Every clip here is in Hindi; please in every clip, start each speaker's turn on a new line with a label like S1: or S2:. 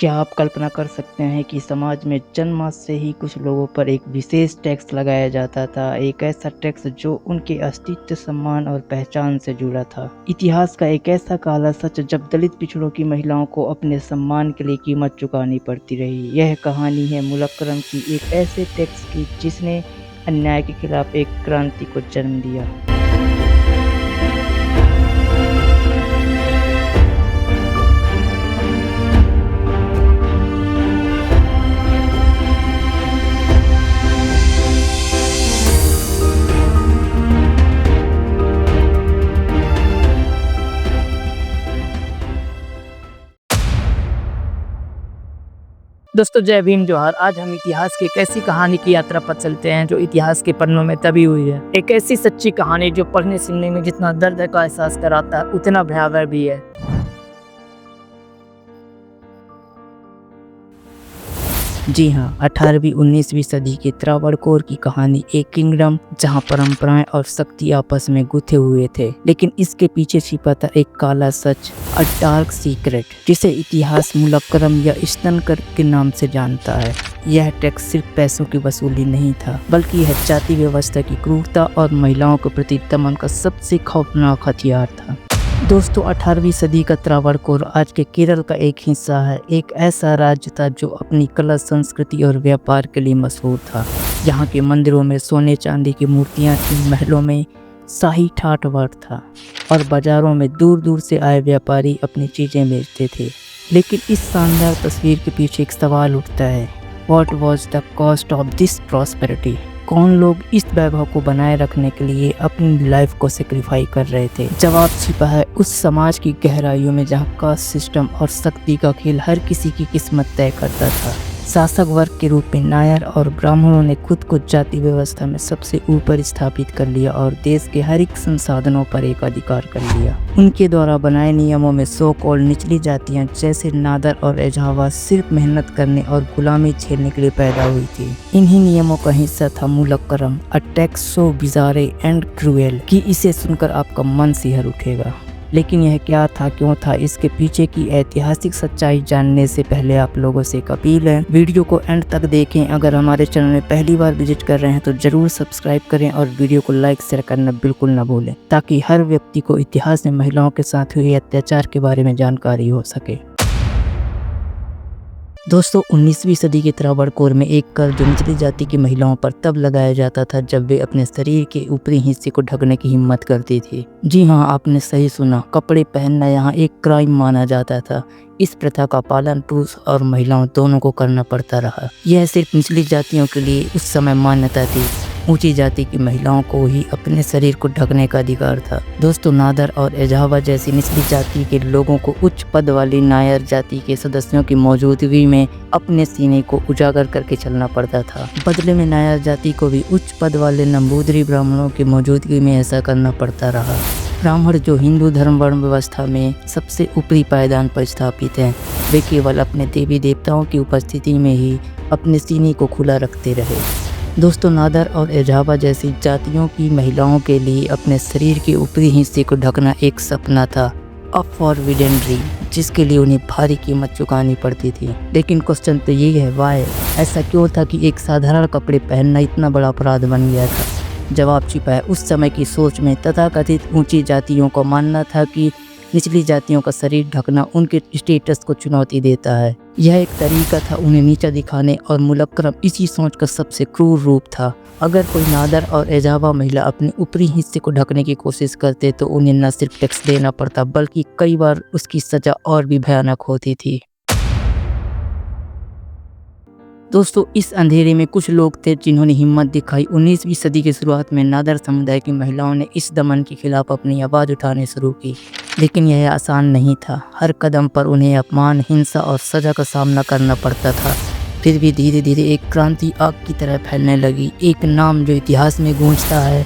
S1: क्या आप कल्पना कर सकते हैं कि समाज में जन्म से ही कुछ लोगों पर एक विशेष टैक्स लगाया जाता था, एक ऐसा टैक्स जो उनके अस्तित्व, सम्मान और पहचान से जुड़ा था। इतिहास का एक ऐसा काला सच जब दलित पिछड़ों की महिलाओं को अपने सम्मान के लिए कीमत चुकानी पड़ती रही। यह कहानी है मुलक्करम की, एक ऐसे टैक्स की जिसने अन्याय के खिलाफ एक क्रांति को जन्म दिया। दोस्तों जय भीम जोहार। आज हम इतिहास की एक ऐसी कहानी की यात्रा पर चलते हैं जो इतिहास के पन्नों में दबी हुई है। एक ऐसी सच्ची कहानी जो पढ़ने सुनने में जितना दर्द का एहसास कराता है उतना भयावह भी है। जी हाँ, 18वीं 19वीं सदी के त्रावणकोर की कहानी, एक किंगडम जहाँ परंपराएं और शक्ति आपस में गुथे हुए थे, लेकिन इसके पीछे छिपा था एक काला सच, अ डार्क सीक्रेट, जिसे इतिहास मुलक्करम या स्तनकर के नाम से जानता है। यह टैक्स सिर्फ पैसों की वसूली नहीं था, बल्कि यह जाति व्यवस्था की क्रूरता और महिलाओं के प्रति दमन का सबसे खौफनाक हथियार था। दोस्तों 18वीं सदी का त्रावणकोर आज के केरल का एक हिस्सा है। एक ऐसा राज्य था जो अपनी कला, संस्कृति और व्यापार के लिए मशहूर था। यहाँ के मंदिरों में सोने चांदी की मूर्तियाँ थीं, महलों में शाही ठाठ बाट था और बाजारों में दूर दूर से आए व्यापारी अपनी चीज़ें बेचते थे। लेकिन इस शानदार तस्वीर के पीछे एक सवाल उठता है, what was the cost of this prosperity? कौन लोग इस वैभव को बनाए रखने के लिए अपनी लाइफ को सेक्रीफाई कर रहे थे? जवाब छिपा है उस समाज की गहराइयों में जहाँ कास्ट सिस्टम और शक्ति का खेल हर किसी की किस्मत तय करता था। शासक वर्ग के रूप में नायर और ब्राह्मणों ने खुद को जाति व्यवस्था में सबसे ऊपर स्थापित कर लिया और देश के हर एक संसाधनों पर एक अधिकार कर लिया। उनके द्वारा बनाए नियमों में सो कॉल्ड निचली जातियां जैसे नादर और एजावा सिर्फ मेहनत करने और गुलामी झेलने के लिए पैदा हुई थी। इन्हीं नियमों का हिस्सा था mulakkaram, a tax so bizarre and cruel कि इसे सुनकर आपका मन सिहर उठेगा। लेकिन यह क्या था, क्यों था, इसके पीछे की ऐतिहासिक सच्चाई जानने से पहले आप लोगों से एक अपील है, वीडियो को एंड तक देखें। अगर हमारे चैनल में पहली बार विजिट कर रहे हैं तो जरूर सब्सक्राइब करें और वीडियो को लाइक शेयर करना बिल्कुल न भूलें, ताकि हर व्यक्ति को इतिहास में महिलाओं के साथ हुए अत्याचार के बारे में जानकारी हो सके। दोस्तों 19वीं सदी के त्रावणकोर में एक कर जो निचली जाति की महिलाओं पर तब लगाया जाता था जब वे अपने शरीर के ऊपरी हिस्से को ढकने की हिम्मत करती थी। जी हाँ, आपने सही सुना, कपड़े पहनना यहाँ एक क्राइम माना जाता था। इस प्रथा का पालन पुरुष और महिलाओं दोनों को करना पड़ता रहा। यह सिर्फ निचली जातियों के लिए उस समय मान्यता थी। ऊंची जाति की महिलाओं को ही अपने शरीर को ढकने का अधिकार था। दोस्तों नादर और एजावा जैसी निचली जाति के लोगों को उच्च पद वाली नायर जाति के सदस्यों की मौजूदगी में अपने सीने को उजागर करके चलना पड़ता था। बदले में नायर जाति को भी उच्च पद वाले नंबूदरी ब्राह्मणों की मौजूदगी में ऐसा करना पड़ता रहा। ब्राह्मण जो हिंदू धर्म वर्ण व्यवस्था में सबसे ऊपरी पायदान पर स्थापित हैं, वे केवल अपने देवी देवताओं की उपस्थिति में ही अपने सीने को खुला रखते रहे। दोस्तों नादर और एजावा जैसी जातियों की महिलाओं के लिए अपने शरीर के ऊपरी हिस्से को ढकना एक सपना था, अ फॉरबिडन ड्रीम, जिसके लिए उन्हें भारी कीमत चुकानी पड़ती थी। लेकिन क्वेश्चन तो ये है, वाई? ऐसा क्यों था कि एक साधारण कपड़े पहनना इतना बड़ा अपराध बन गया था? जवाब छिपा है उस समय की सोच में। तथाकथित ऊंची जातियों को मानना था कि निचली जातियों का शरीर ढकना उनके स्टेटस को चुनौती देता है। यह एक तरीका था उन्हें नीचा दिखाने और मुलक्करम इसी सोच का सबसे क्रूर रूप था। अगर कोई नादर और एजावा महिला अपने ऊपरी हिस्से को ढकने की कोशिश करते तो उन्हें न सिर्फ टैक्स देना पड़ता, बल्कि कई बार उसकी सजा और भी भयानक होती थी। दोस्तों इस अंधेरे में कुछ लोग थे जिन्होंने हिम्मत दिखाई। 19वीं सदी की शुरुआत में नादर समुदाय की महिलाओं ने इस दमन के खिलाफ अपनी आवाज़ उठाने शुरू की, लेकिन यह आसान नहीं था। हर कदम पर उन्हें अपमान, हिंसा और सजा का सामना करना पड़ता था। फिर भी धीरे धीरे एक क्रांति आग की तरह फैलने लगी। एक नाम जो इतिहास में गूंजता है,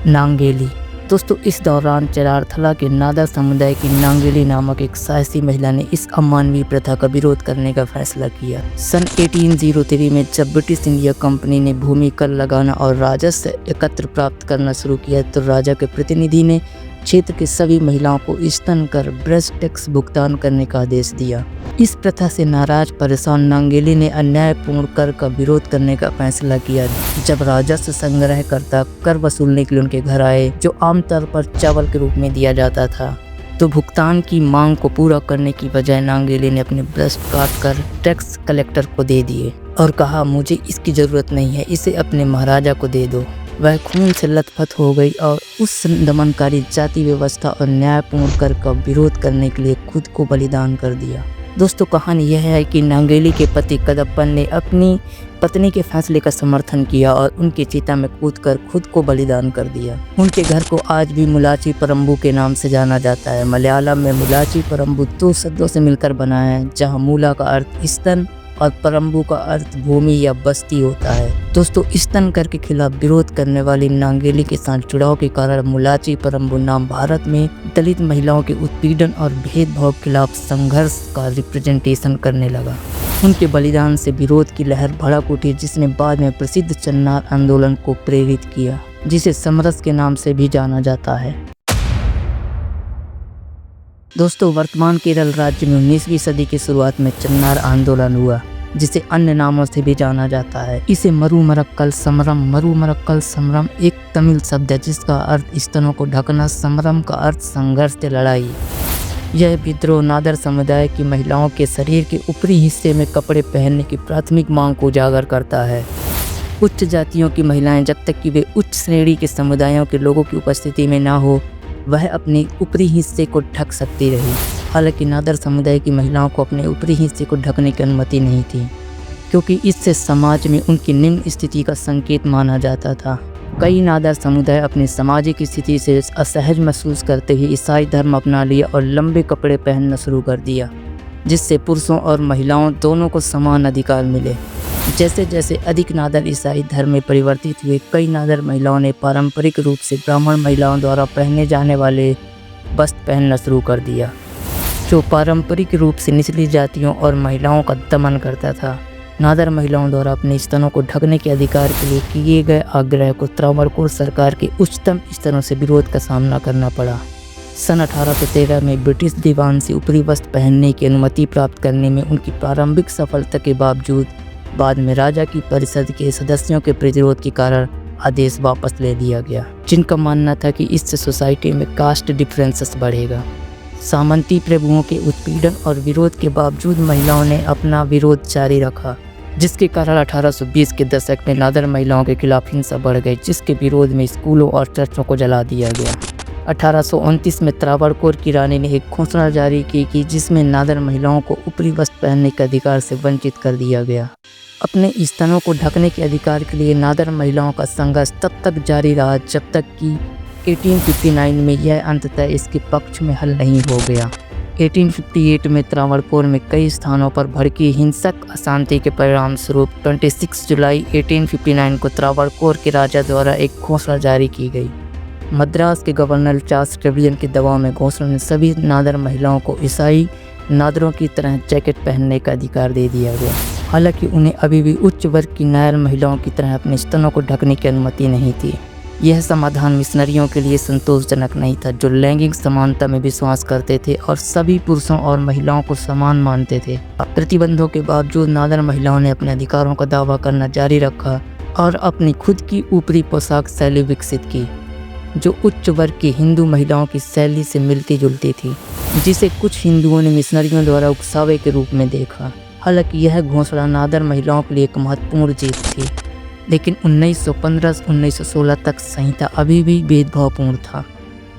S1: नांगेली। दोस्तों इस दौरान चरारथला के नादर समुदाय की नांगेली नामक एक साहसी महिला ने इस अमानवीय प्रथा का विरोध करने का फैसला किया। सन 1803 में जब ब्रिटिश इंडिया कंपनी ने भूमि कर लगाना और राजस्व एकत्र प्राप्त करना शुरू किया तो राजा के प्रतिनिधि ने क्षेत्र के सभी महिलाओं को स्तन कर ब्रेस्ट टैक्स भुगतान करने का आदेश दिया। इस प्रथा से नाराज परेशान नांगेली ने अन्यायपूर्ण कर का विरोध करने का फैसला किया। जब राजस्व संग्रहकर्ता कर वसूलने के लिए उनके घर आए, जो आमतौर पर चावल के रूप में दिया जाता था, तो भुगतान की मांग को पूरा करने की बजाय नांगेली ने अपने ब्रेस्ट काट कर टैक्स कलेक्टर को दे दिए और कहा, मुझे इसकी ज़रूरत नहीं है, इसे अपने महाराजा को दे दो। वह खून से लथपथ हो गई और उस दमनकारी जाति व्यवस्था और न्यायपूर्ण कर का विरोध करने के लिए खुद को बलिदान कर दिया। दोस्तों, कहानी यह है कि नांगेली के पति कदप्पन ने अपनी पत्नी के फैसले का समर्थन किया और उनकी चिता में कूदकर खुद को बलिदान कर दिया। उनके घर को आज भी मुलाची परम्बू के नाम से जाना जाता है। मलयालम में मुलाची परम्बू 2 शब्दों से मिलकर बना है, जहां मूला का अर्थ स्तन और परम्बू का अर्थ भूमि या बस्ती होता है। दोस्तों, स्तन कर के खिलाफ विरोध करने वाली नांगेली के साथ जुड़ाव के कारण मुलाची परम्बू नाम भारत में दलित महिलाओं के उत्पीड़न और भेदभाव के खिलाफ संघर्ष का रिप्रेजेंटेशन करने लगा। उनके बलिदान से विरोध की लहर भड़क उठी, जिसने बाद में प्रसिद्ध चन्नार आंदोलन को प्रेरित किया, जिसे समरस के नाम से भी जाना जाता है। दोस्तों, वर्तमान केरल राज्य में 19वीं सदी की शुरुआत में चन्नार आंदोलन हुआ, जिसे अन्य नामों से भी जाना जाता है। इसे मरुमरक्कल समरम एक तमिल शब्द है जिसका अर्थ स्तनों को ढकना, समरम का अर्थ संघर्ष से लड़ाई। यह विद्रोह नादर समुदाय की महिलाओं के शरीर के ऊपरी हिस्से में कपड़े पहनने की प्राथमिक मांग को उजागर करता है। उच्च जातियों की महिलाएं जब तक कि वे उच्च श्रेणी के समुदायों के लोगों की उपस्थिति में न हो, वह अपने ऊपरी हिस्से को ढक सकती रही। हालांकि नादर समुदाय की महिलाओं को अपने ऊपरी हिस्से को ढकने की अनुमति नहीं थी, क्योंकि इससे समाज में उनकी निम्न स्थिति का संकेत माना जाता था। कई नादर समुदाय अपनी सामाजिक स्थिति से असहज महसूस करते हुए ईसाई धर्म अपना लिया और लंबे कपड़े पहनना शुरू कर दिया, जिससे पुरुषों और महिलाओं दोनों को समान अधिकार मिले। जैसे जैसे अधिक नादर ईसाई धर्म में परिवर्तित हुए, कई नादर महिलाओं ने पारंपरिक रूप से ब्राह्मण महिलाओं द्वारा पहने जाने वाले वस्त्र पहनना शुरू कर दिया, जो पारंपरिक रूप से निचली जातियों और महिलाओं का दमन करता था। नादर महिलाओं द्वारा अपने स्तनों को ढकने के अधिकार के लिए किए गए आग्रह को त्रावणकोर सरकार के उच्चतम स्तरों से विरोध का सामना करना पड़ा। सन 1813 में ब्रिटिश दीवान से ऊपरी वस्त्र पहनने की अनुमति प्राप्त करने में उनकी प्रारंभिक सफलता के बावजूद बाद में राजा की परिषद के सदस्यों के प्रतिरोध के कारण आदेश वापस ले लिया गया, जिनका मानना था कि इससे सोसाइटी में कास्ट डिफरेंसेस बढ़ेगा। सामंती प्रभुओं के उत्पीड़न और विरोध के बावजूद महिलाओं ने अपना विरोध जारी रखा, जिसके कारण 1820 के दशक में नादर महिलाओं के खिलाफ हिंसा बढ़ गई, जिसके विरोध में स्कूलों और चर्चों को जला दिया गया। 1829 में त्रावणकोर की रानी ने एक घोषणा जारी की कि जिसमें नादर महिलाओं को ऊपरी वस्त्र पहनने के अधिकार से वंचित कर दिया गया। अपने स्तनों को ढकने के अधिकार के लिए नादर महिलाओं का संघर्ष तब तक जारी रहा जब तक कि 1859 में यह अंततः इसके पक्ष में हल नहीं हो गया। 1858 में त्रावणकोर में कई स्थानों पर भड़की हिंसक अशांति के परिणाम स्वरूप 26 जुलाई 1859 को त्रावणकोर के राजा द्वारा एक घोषणा जारी की गई। मद्रास के गवर्नर चार्ल्स ट्रेवलियन के दबाव में घोषणा ने सभी नादर महिलाओं को ईसाई नादरों की तरह जैकेट पहनने का अधिकार दे दिया गया। हालांकि उन्हें अभी भी उच्च वर्ग की नायर महिलाओं की तरह अपने स्तनों को ढकने की अनुमति नहीं थी। यह समाधान मिशनरियों के लिए संतोषजनक नहीं था, जो लैंगिक समानता में विश्वास करते थे और सभी पुरुषों और महिलाओं को समान मानते थे। प्रतिबंधों के बावजूद नादर महिलाओं ने अपने अधिकारों का दावा करना जारी रखा और अपनी खुद की ऊपरी पोशाक शैली विकसित की, जो उच्च वर्ग की हिंदू महिलाओं की शैली से मिलती जुलती थी, जिसे कुछ हिंदुओं ने मिशनरियों द्वारा उकसावे के रूप में देखा। हालांकि यह घोषणा नादर महिलाओं के लिए एक महत्वपूर्ण जीत थी, लेकिन 1915-1916 तक संहिता अभी भी भेदभावपूर्ण था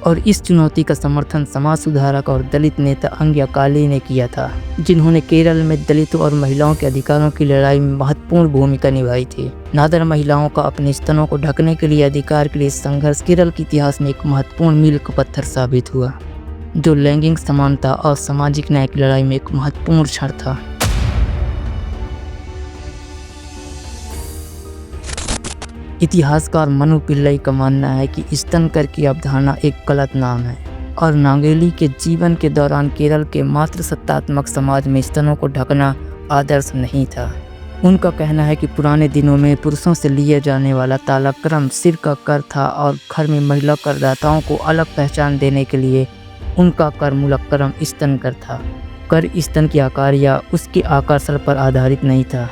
S1: और इस चुनौती का समर्थन समाज सुधारक और दलित नेता अंग्याकाली ने किया था, जिन्होंने केरल में दलितों और महिलाओं के अधिकारों की लड़ाई में महत्वपूर्ण भूमिका निभाई थी। नादर महिलाओं का अपने स्तनों को ढकने के लिए अधिकार के लिए संघर्ष केरल के इतिहास में एक महत्वपूर्ण मील का पत्थर साबित हुआ, जो लैंगिक समानता और सामाजिक न्याय की लड़ाई में एक महत्वपूर्ण क्षण था। इतिहासकार मनु पिल्लई का मानना है कि स्तन कर की अवधारणा एक गलत नाम है और नांगेली के जीवन के दौरान केरल के मातृसत्तात्मक समाज में स्तनों को ढकना आदर्श नहीं था। उनका कहना है कि पुराने दिनों में पुरुषों से लिया जाने वाला ताला क्रम सिर का कर था और घर में महिला करदाताओं को अलग पहचान देने के लिए उनका कर मूलक क्रम स्तन कर था। कर स्तन के आकार या उसके आकर्षण पर आधारित नहीं था,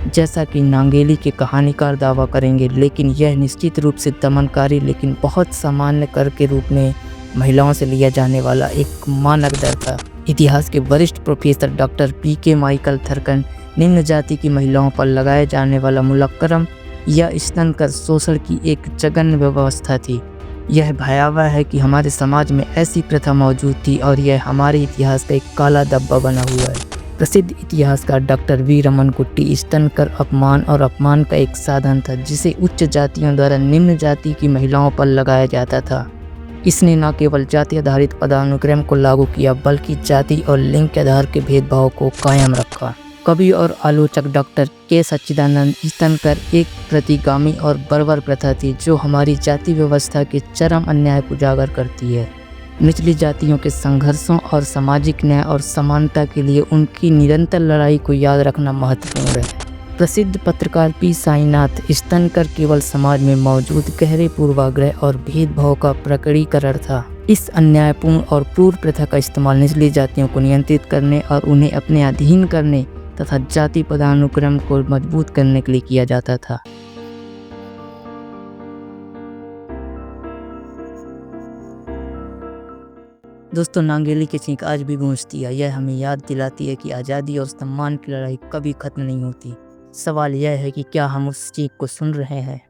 S1: जैसा कि नांगेली के कहानीकार दावा करेंगे, लेकिन यह निश्चित रूप से दमनकारी लेकिन बहुत सामान्य कर के रूप में महिलाओं से लिया जाने वाला एक मानक दर था। इतिहास के वरिष्ठ प्रोफेसर डॉक्टर पी.के. माइकल थर्कन निम्न जाति की महिलाओं पर लगाए जाने वाला मुलक्करम या स्तन कर शोषण की एक जघन्य व्यवस्था थी। यह भयावह है कि हमारे समाज में ऐसी प्रथा मौजूद थी और यह हमारे इतिहास का एक काला धब्बा बना हुआ है। प्रसिद्ध इतिहासकार डॉक्टर वी रमन कुट्टी स्तन कर अपमान और अपमान का एक साधन था जिसे उच्च जातियों द्वारा निम्न जाति की महिलाओं पर लगाया जाता था। इसने न केवल जाति आधारित पदानुक्रम को लागू किया बल्कि जाति और लिंग के आधार के भेदभाव को कायम रखा। कवि और आलोचक डॉक्टर के सच्चिदानंद स्तन कर एक प्रतिगामी और बर्बर प्रथा थी जो हमारी जाति व्यवस्था के चरम अन्याय को उजागर करती है। निचली जातियों के संघर्षों और सामाजिक न्याय और समानता के लिए उनकी निरंतर लड़ाई को याद रखना महत्वपूर्ण है। प्रसिद्ध पत्रकार पी साईनाथ स्तन कर केवल समाज में मौजूद गहरे पूर्वाग्रह और भेदभाव का प्रकटीकरण था। इस अन्यायपूर्ण और क्रूर प्रथा का इस्तेमाल निचली जातियों को नियंत्रित करने और उन्हें अपने अधीन करने तथा जाति पदानुक्रम को मजबूत करने के लिए किया जाता था। दोस्तों, नांगेली की चीख आज भी गूंजती है। यह हमें याद दिलाती है कि आज़ादी और सम्मान की लड़ाई कभी खत्म नहीं होती। सवाल यह है कि क्या हम उस चीख को सुन रहे हैं।